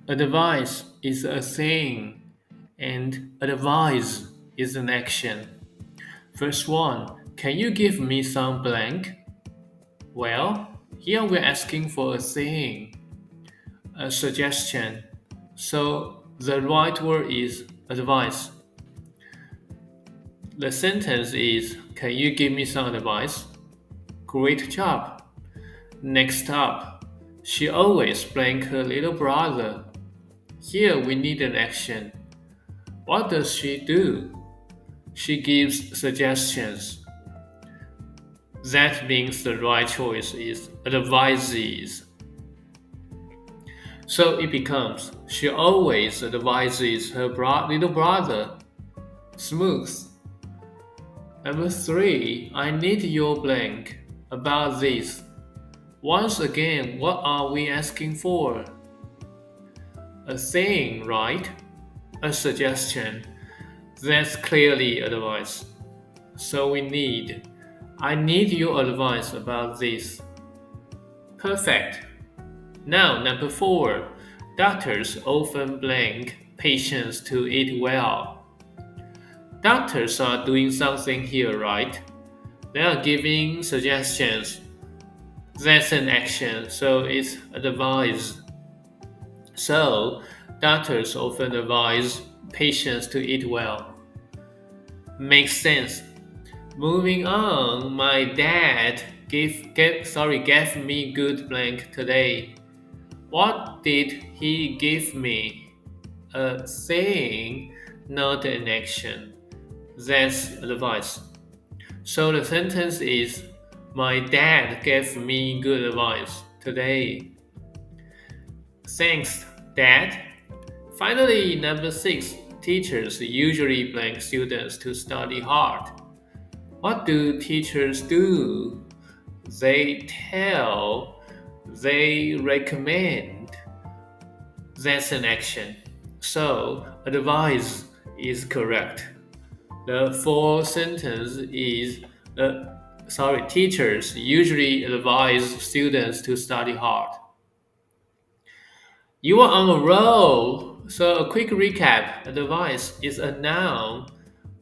Advice is a thing, and advise is an action. First one, can you give me some blank? Well, here we're asking for a thing, a suggestion. So the right word is advice. The sentence is, can you give me some advice? Great job. Next up, she always blank her little brother. Here we need an action. What does she do? She gives suggestions. That means the right choice is advises. So it becomes, she always advises her little brother. Smooth. Number three, I need your blank about this. Once again, what are we asking for? A thing, right? A suggestion. That's clearly advice. So we need, I need your advice about this. Perfect. Now, number four, doctors often blank patients to eat well. Doctors are doing something here, right? They are giving suggestions. That's an action, so it's advice. So, doctors often advise patients to eat well. Makes sense. Moving on, my dad gave me good blank today. What did he give me? A thing, not an action. That's advice. So the sentence is, my dad gave me good advice today. Thanks, Dad. Finally, number six, teachers usually blank students to study hard. What do teachers do? They tell, they recommend. That's an action. So, advise is correct. The fourth sentence is teachers usually advise students to study hard. You are on a roll. So, a quick recap, advice is a noun,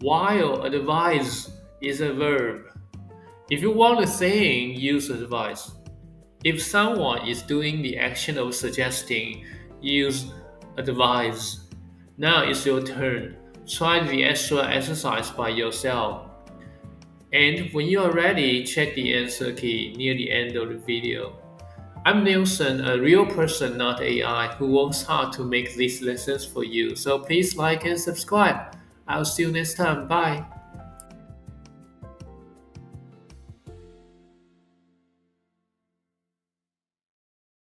while advise is a verb. If you want a thing, use advice. If someone is doing the action of suggesting, use advise. Now it's your turn. Try the extra exercise by yourself. And when you are ready, check the answer key near the end of the video. I'm Nielsen, a real person, not AI, who works hard to make these lessons for you. So please like and subscribe. I'll see you next time. Bye.